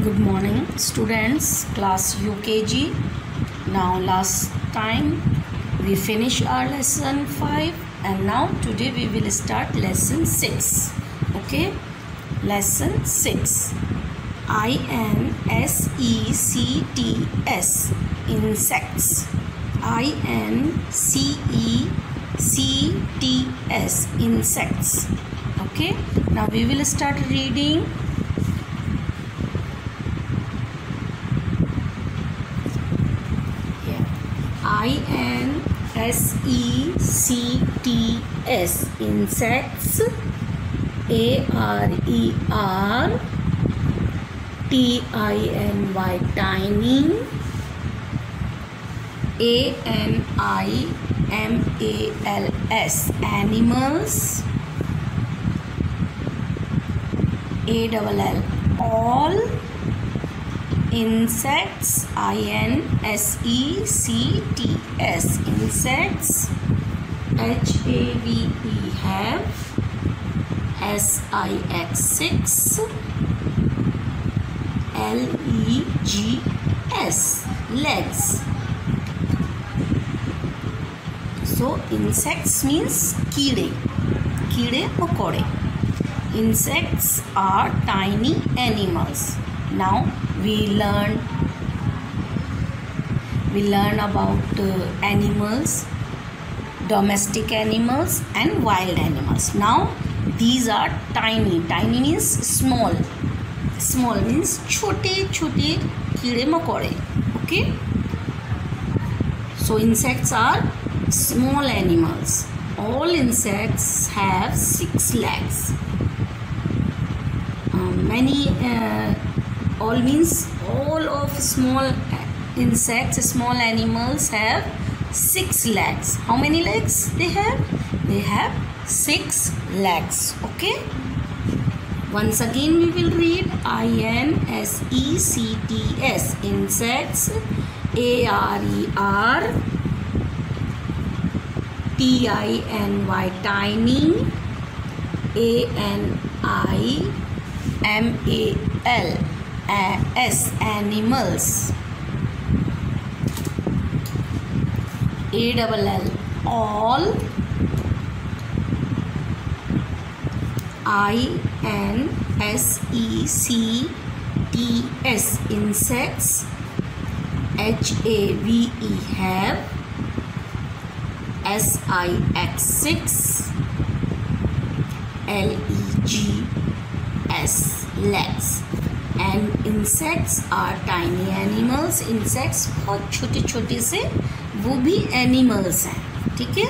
Good morning, students, class UKG. Now, last time we finished our lesson 5, and now today we will start lesson 6. Okay, lesson 6. INSECTS, insects. INCECTS, insects. Okay, now we will start reading. INSECTS, insects. ARERTINY, tiny. ANIMALS, animals. ALL, all. Insects, INSECTS, insects. HAVE, have. SIX, LEGS, legs. So insects means कीड़े मकोड़े. Insects are tiny animals. Now we learn about animals, domestic animals and wild animals. Now these are tiny means small means छोटे कीड़े मकोड़े. Okay, so insects are small animals. All insects have 6 legs. All means all of small insects, small animals have 6 legs. How many legs they have? They have 6 legs. Okay, once again we will read INSECTS, insects. ARERTINY, tiny. ANIMALS, animals. ALL, all. INSECTS, insects. HAVE, have. SIX, LEGS, legs. And insects are tiny animals. Insects बहुत छोटे से वो भी animals हैं. ठीक है,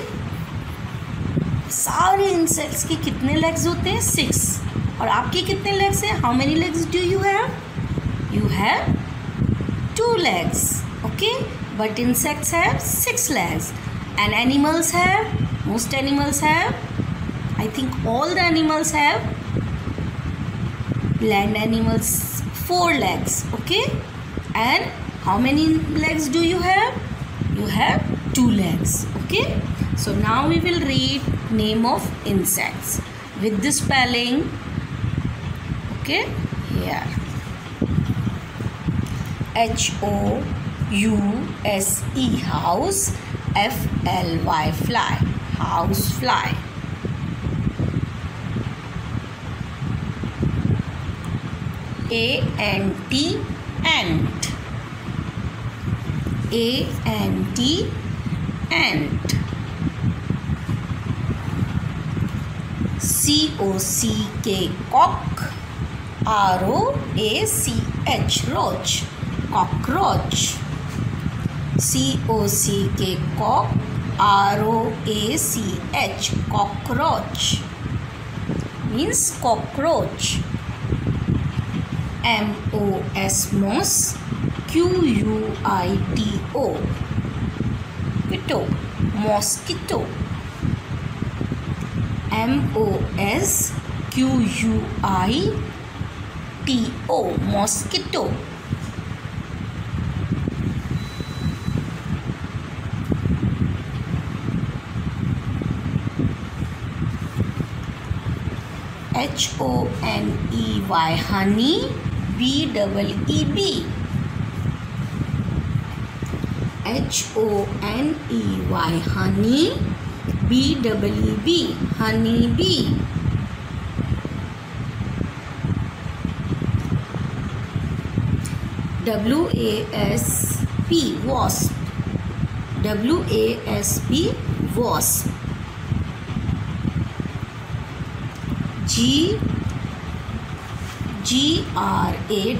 सारे insects के कितने लेग्स होते हैं? 6. और आपके कितने लेग्स हैं? How many legs do you have? You have 2 legs. Okay, but insects have 6 legs. And animals have, most animals have, I think all the animals have, land animals 4 legs. Okay, and how many legs do you have? You have 2 legs. Okay, so now we will read name of insects with this spelling. Okay, here HOUSE, house. FLY, fly, house fly. ANT, ant. ANT, ant. COCK, cock. ROACH, roach, cockroach. COCK, cock. ROACH, cockroach means cockroach. MOS, moss. QUITO, quito, mosquito. MOSQUITO, mosquito. HONEY, honey. BEEB. HONEY, honey, BEEB, honey bee. WASP, wasp, WASP, wasp.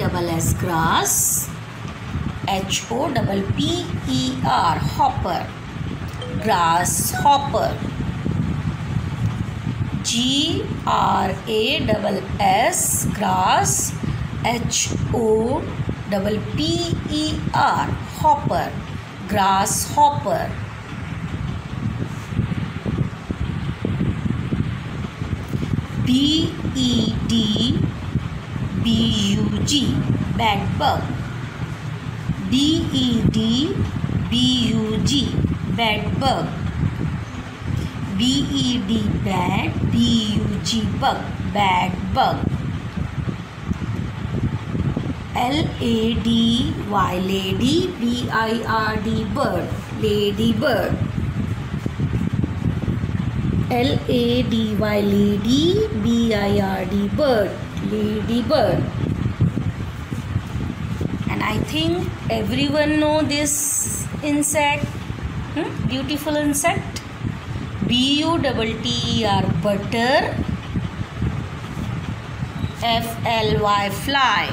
GRASS, grass, HOPPER, hopper, grasshopper. GRASS, grass, HOPPER, hopper, grasshopper. BEDBUG, bedbug, BEDBUG, bedbug. BED, bad, BUG, bug, bad bug. LADY, lady, BIRD, bird, ladybird. LADY, lady, BIRD, bird, ladybird. And I think everyone know this insect, beautiful insect. BUTTER, butter. FLY, fly.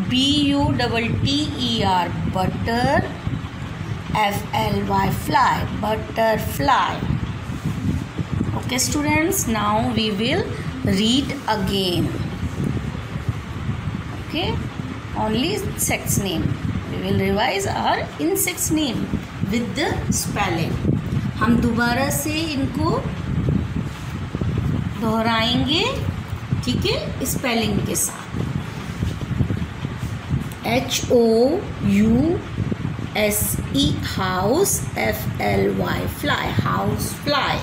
BUTTER, butter. FLY, fly, butterfly. Okay students, now we will read again. Okay, only insects name. We will revise our insects name with the spelling. हम दोबारा से इनको दोहराएंगे, ठीक है, spelling के साथ. HOUSE, house, FLY, fly, house fly.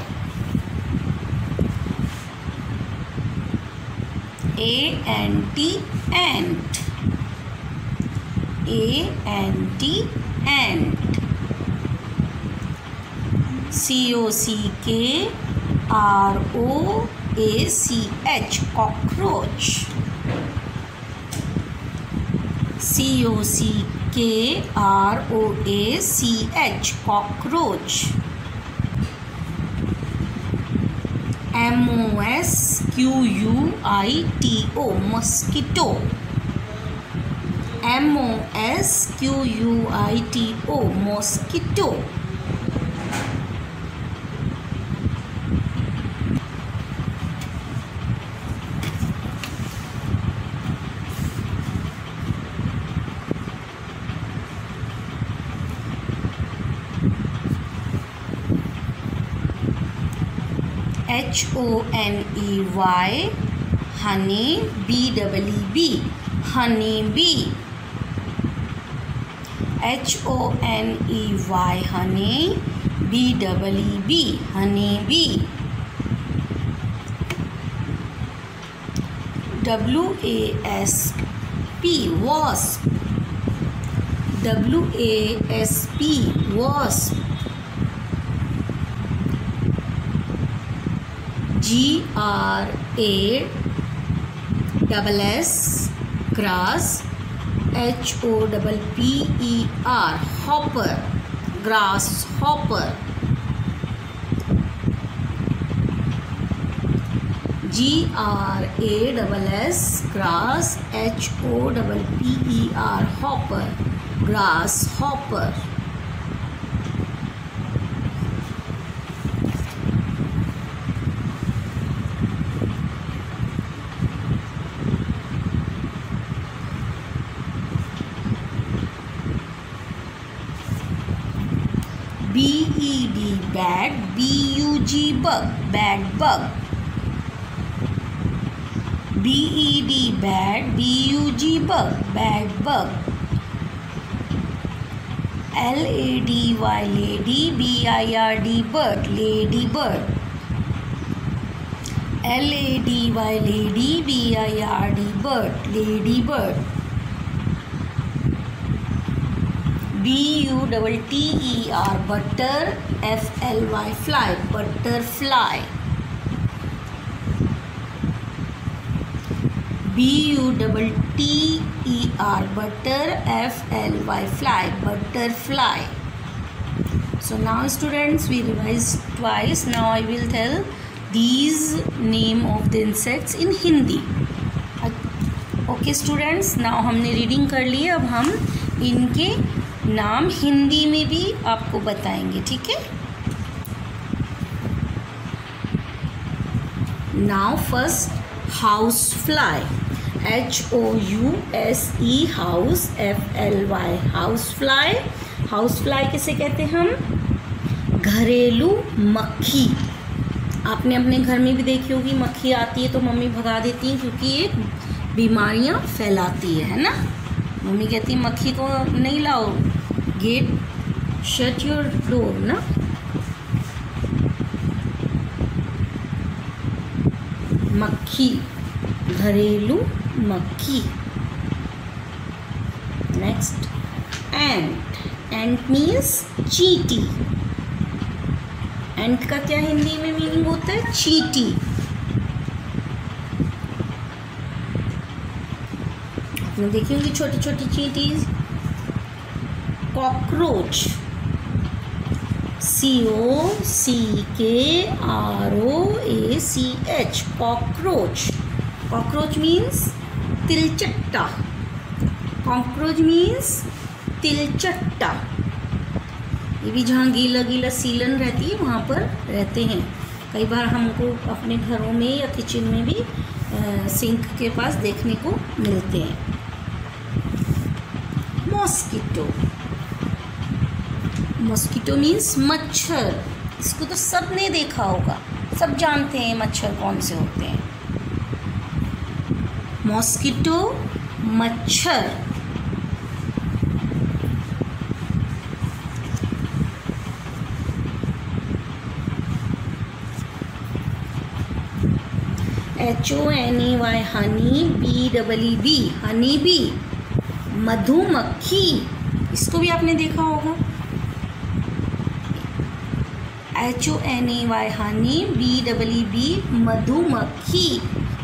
ANT, ant, ANT, ant. COCKROACH, cockroach. COCKROACH, cockroach. MOSQUITO, mosquito. MOSQUITO, mosquito. HONEY, honey, BEEB, honey bee. HONEY, honey, BEEB, honey bee. WASP, wasp, WASP, wasp. GRASS, grass, HOPPER, hopper, grasshopper. GRASS, grass, HOPPER, hopper, grasshopper. BED, bad, BUG, bug, bad bug. BED, bad, BUG, bug, bad bug. LADY lady, BIRD bird, lady bird. LADY lady, BIRD bird, lady bird. BUTTER butter, FLY fly, butterfly. BUTTER butter, FLY fly, butterfly. So now students, we revised twice. Now I will tell these name of the insects in Hindi. Okay students, now हमने reading कर ली, अब हम इनके नाम हिंदी में भी आपको बताएंगे, ठीक है। Now first house fly, HOUSE house, FLY house fly. House fly किसे कहते हैं हम? घरेलू मक्खी। आपने अपने घर में भी देखी होगी, मक्खी आती है तो मम्मी भगा देती हैं क्योंकि ये बीमारियां फैलाती है ना। मम्मी कहती है मक्खी को नहीं लाओ, गेट शट योर डोर ना। मक्खी, घरेलू मक्खी। नेक्स्ट एंट, एंट मीन्स चींटी। एंट का क्या हिंदी में मीनिंग होता है? चींटी। आपने देखी होंगी छोटी छोटी चींटीज। Cockroach, COCKROACH, cockroach. Cockroach means तिलचट्टा। कॉकरोच मीन्स तिलचट्टा। ये भी जहाँ गीला गीला सीलन रहती है वहाँ पर रहते हैं। कई बार हमको अपने घरों में या किचन में भी सिंक के पास देखने को मिलते हैं। मॉस्किटो, मॉस्किटो मीन्स मच्छर। इसको तो सब ने देखा होगा, सब जानते हैं मच्छर कौन से होते हैं। मॉस्किटो, मच्छर। HONEY Honey, BEEB Honey bee, मधुमक्खी। इसको भी आपने देखा होगा। HONEY हनी, BEEB मधुमक्खी।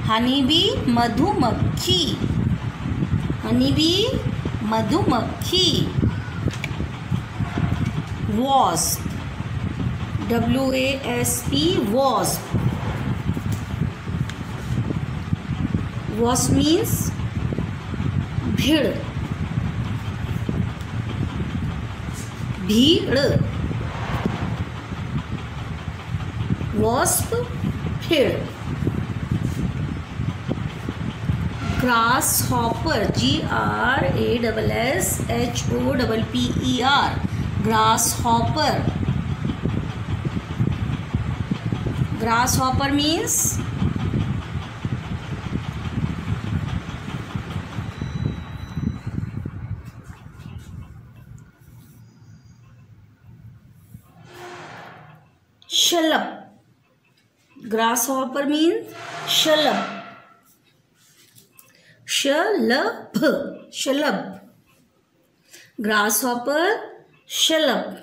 हनी बी, मधुमक्खी। हनी बी, मधुमक्खी। Wasp, WASP wasp. Wasp means भीड़, भीड़। वॉस्प, भीड़। Grasshopper, GRASSHOPPER, grasshopper. Grasshopper means शलभ। ग्रास हॉपर मीन्स शलभ, शलभ, शलभ। ग्रास हॉपर, शलभ।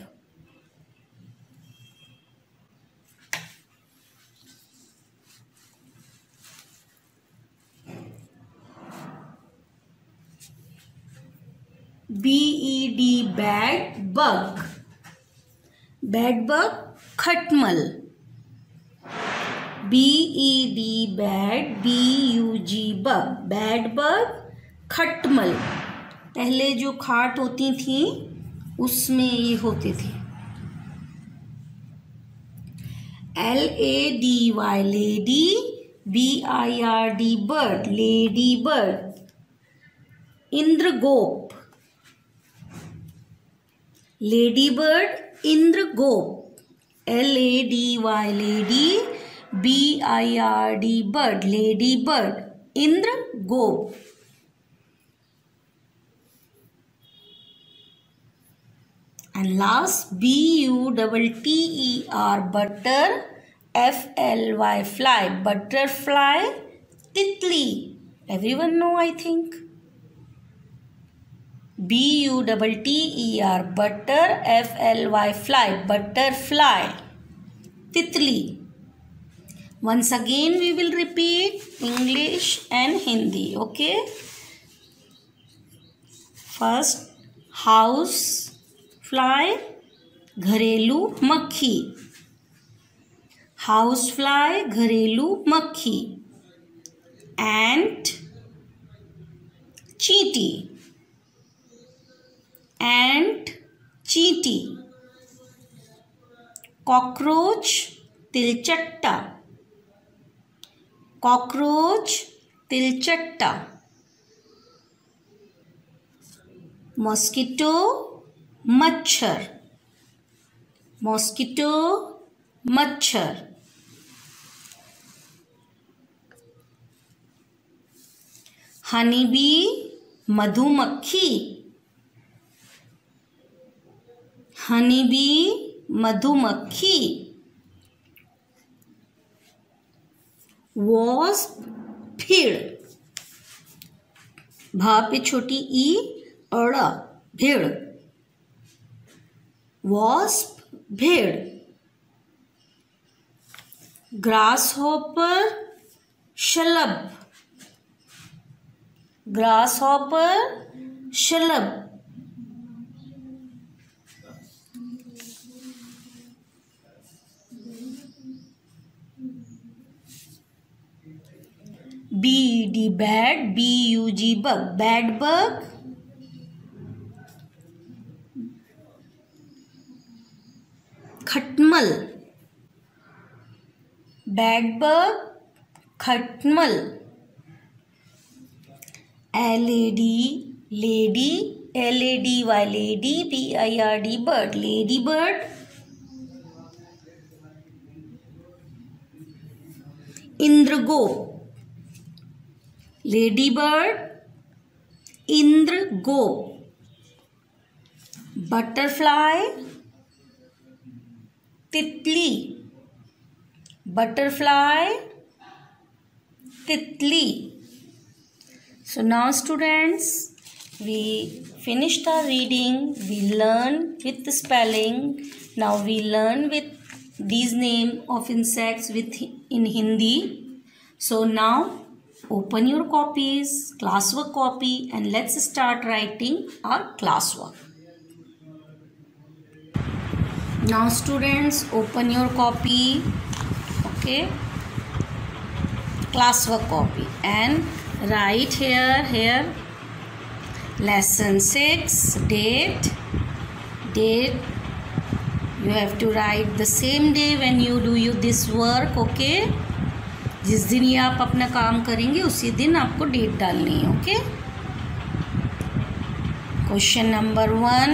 BED bed bug, bed bug, खटमल। BED bed, BUG bug, bed bug, खटमल। पहले जो खाट होती थी उसमें ये होते थे। LADY lady, BIRD bird, ladybird. इंद्रगोप, लेडी बर्ड, इंद्रगोप। LADY lady, BIRD bird, ladybird, इंद्रगोप। And last, butter, butter, fly, fly, butterfly, titli. Everyone know, I think. butter, butter, fly, fly, butterfly, titli. Once again we will repeat English and Hindi, okay? First, house fly, घरेलू मक्खी. House fly, घरेलू मक्खी. एंट, चींटी. एंट, चींटी. Cockroach, तिलचट्टा. Cockroach, तिलचट्टा. Mosquito, मच्छर. Mosquito, मच्छर. Honey bee, मधुमक्खी. Honey bee, मधुमक्खी. वॉस्प, भीड़. भा पे छोटी ई, अड़ा, भीड़. वॉस्प, भेड़. ग्रास हॉपर, शलभ. ग्रास हॉपर, शलभ. BED, bed. BUG, bug. Bed bug. खटमल. बैड बग, खटमल. LED, lady. LADY, lady. BIRD, bird. Ladybird. इंद्रगो. लेडी बर्ड, इंद्रगो. बटरफ्लाई, तितली. बटरफ्लाई, तितली. So now students, we finished our reading. We learned with the spelling. Now we learn with these name of insects in Hindi. So now open your copies, classwork copy, and let's start writing our classwork. Now students, open your copy, okay, classwork copy, and write here lesson 6 date. You have to write the same day when you do this work, okay. जिस दिन ये आप अपना काम करेंगे उसी दिन आपको डेट डालनी है, okay. Question number 1,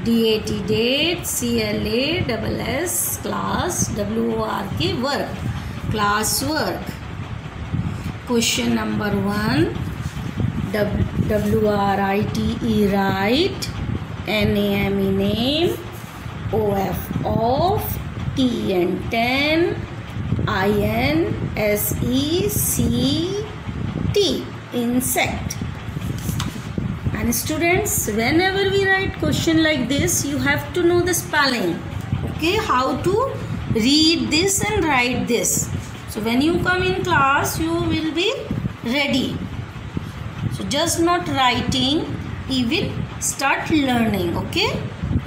DAT date, CLASS class, WORK work, class work. Question number 1, WRITE write, NAME name, OF of, TN 10, INSECT insect. And students, whenever we write question like this, you have to know the spelling, okay, how to read this and write this. So when you come in class, you will be ready. So just not writing, even start learning, okay.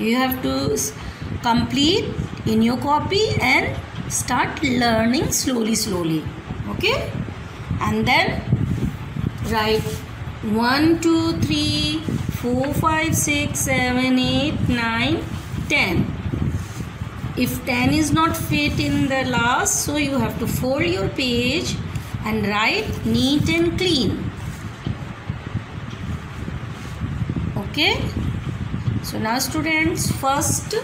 You have to complete in your copy and start learning slowly, okay. And then write 1 2 3 4 5 6 7 8 9 10. If 10 is not fit in the last, so you have to fold your page and write neat and clean, okay. So now students, first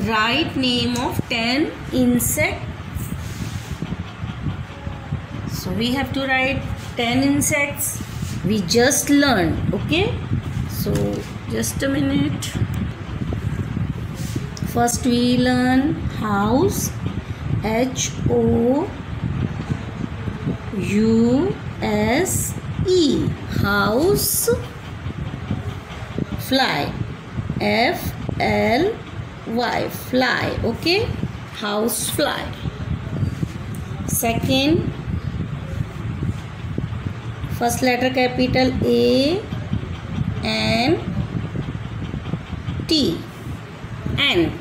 write name of 10 insect. So we have to write 10 insects we just learned, okay. So Just a minute. First we learn house. H-O-U-S-E. House. Fly. F-L-Y. Fly. Okay. House fly. Second, first letter capital A and T. Ant.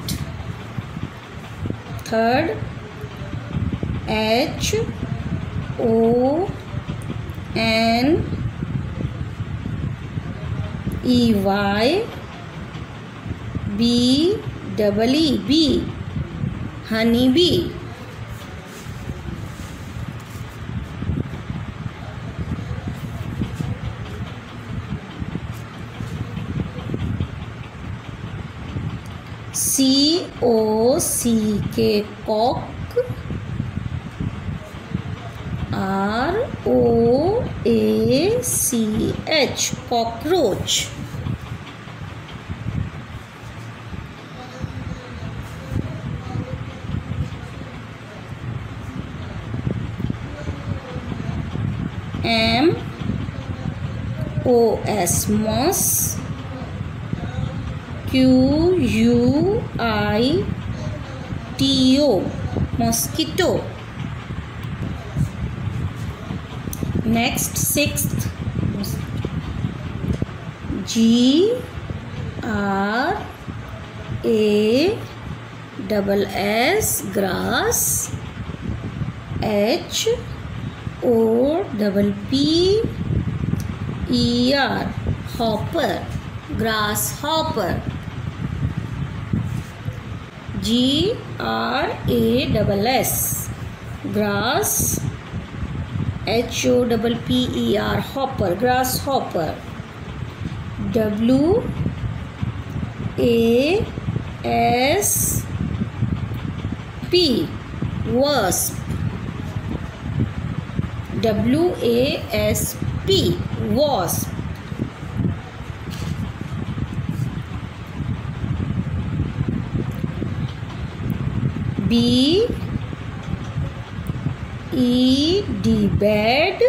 Third, H-O-N-E-Y B-E-E. Bee. Honey bee. C-O-C-K. Cock. R-O-A-C-H. Cockroach. M-O-S. Moss. Q-U-I-T-O. Mosquito. Next, sixth, G-R-A-S-S. Grass. H-O-P-P-E-R. Hopper. Grasshopper. G-R-A-S-S. Grass. H-O-P-P-E-R. Hopper. Grasshopper. W-A-S-P. Wasp. W-A-S-P. Wasp. B-E-D. Bed.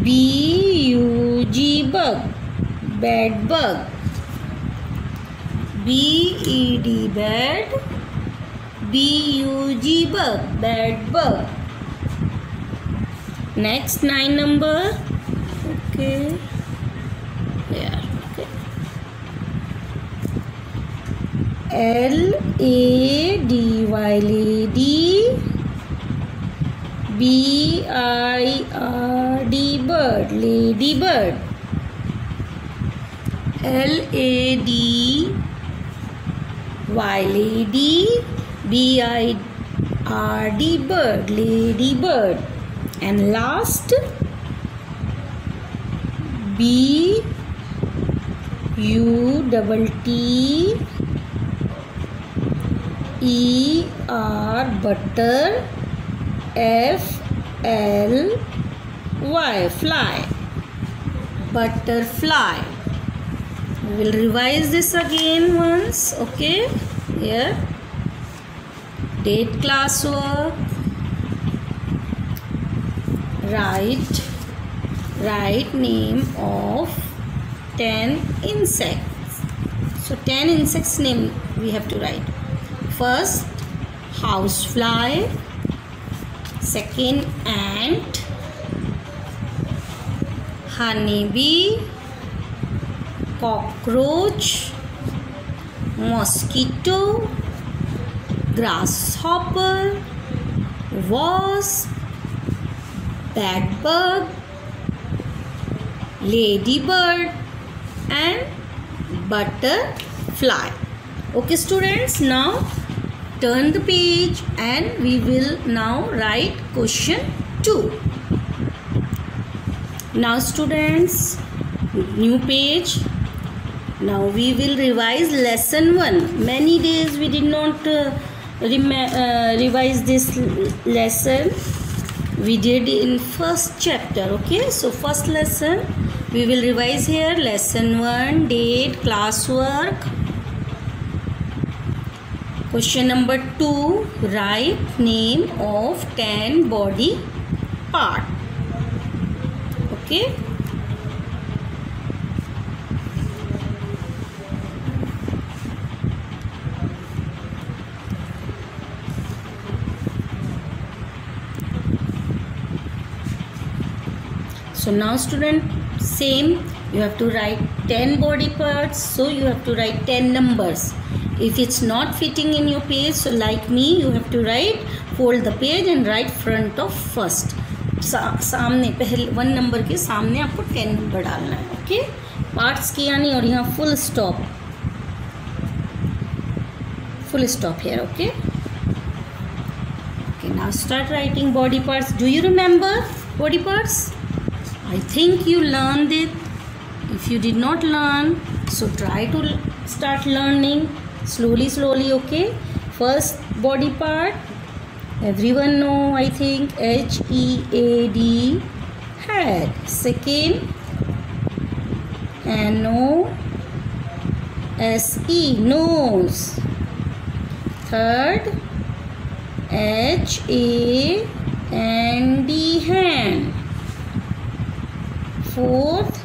B-U-G. Bug. Bed bug. B-E-D. Bed. B-U-G. Bug. Bed bug. Next, 9 number. Okay. Yeah. Okay. L-A-D-Y. Lady. B-I-R-D. Bird. Ladybird. L-A-D-Y. Lady. B-I-R-D. Bird. Ladybird. And last, B-U-T-T-E-R. Butter. F-L-Y. Fly. Butterfly. We will revise this again once. Okay. Here. Date classwork. Write name of 10 insects. So 10 insects name we have to write. First, housefly. Second, ant. Honeybee. Cockroach. Mosquito. Grasshopper. Wasp. Bedbug, ladybird and butterfly. Okay students, now turn the page and we will now write question 2. Now students, new page. Now we will revise lesson 1. Many days we did not revise this lesson. We did in first chapter. Okay, so first lesson We will revise here lesson 1, date, classwork. Question number 2, write name of 10 body part. Okay. So now student, same, you have to write 10 body parts, so you have to write 10 numbers. If it's not fitting in your page, so like me, you have to write, fold the page and write front of first. सामने पहले 1 number के सामने आपको 10 number डालना है. Okay, parts किया नहीं और यहाँ full stop here. Okay. Okay, now start writing body parts. Do you remember body parts? I think you learned it. If you did not learn, so try to start learning slowly. Okay. First body part, everyone know, I think, HEAD, head. Second, NOSE, nose. Third, HAND, hand. Fourth,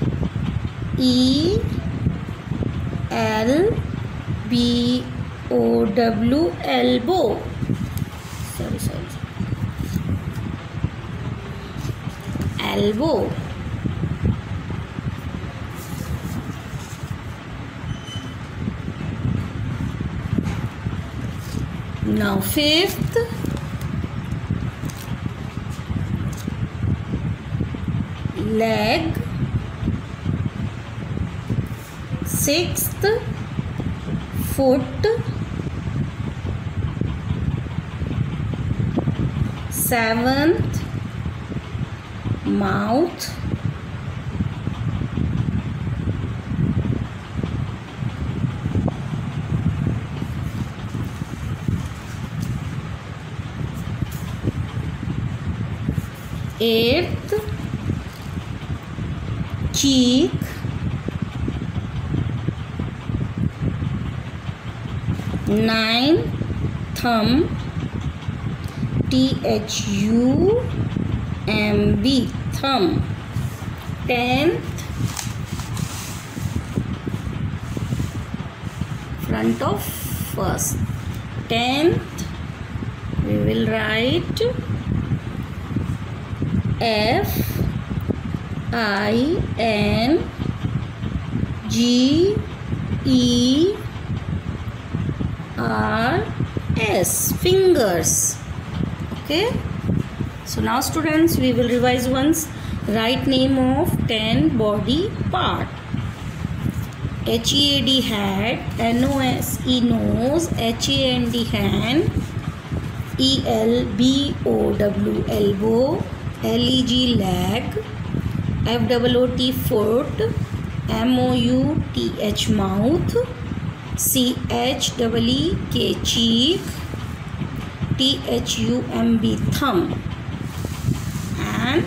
ELBOW, elbow. Sorry. Elbow. Now fifth, leg. Sixth, foot. Seventh, mouth. Eighth, cheek. Ninth, thumb. THUMB, thumb. 10th, front of first. 10th, we will write FINGERS, fingers. Okay. So now students, we will revise once. Write name of 10 body part. HEAD, head. NOSE, nose. HAND, hand. ELBOW, elbow. LEG, leg. FOOT, foot. MOUTH, mouth. CHEEK, cheek. THUMB, thumb. And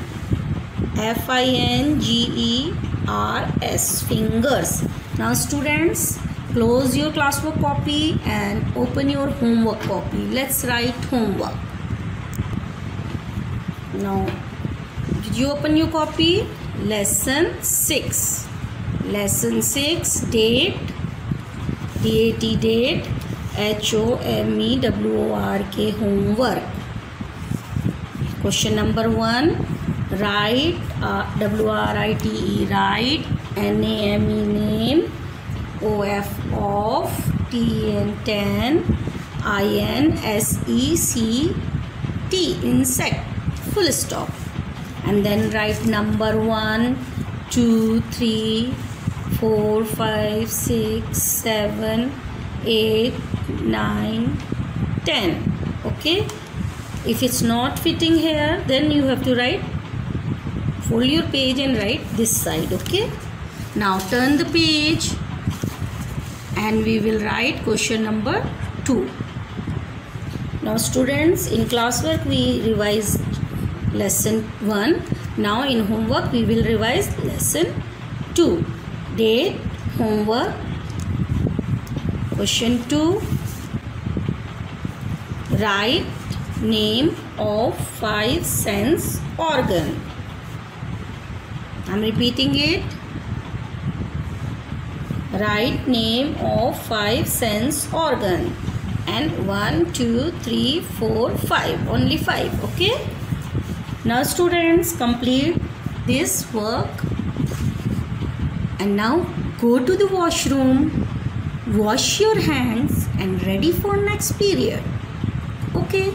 FINGERS, fingers. Now students, close your classwork copy and open your homework copy. Let's write homework. Now, did you open your copy? Lesson 6. Lesson 6, date. DAT, date. HOMEWORK, homework. Question number 1, write. WRITE, write. NAME, name. OF, off. TN, ten. INSECT, insect, full stop. And then write number 1, 2, 3, 4, 5, 6, 7, 8, 9, 10. Okay. If it's not fitting here, then you have to write, fold your page and write this side. Okay. Now turn the page and we will write question number 2. Now students, in classwork we revise lesson 1. Now in homework we will revise lesson 2. Date, homework. Question 2. Write name of 5 sense organ. I'm repeating it. Write name of 5 sense organ. And 1, 2, 3, 4, 5. Only 5. Okay. Now students, complete this work. And now go to the washroom. Wash your hands and ready for next period. Okay.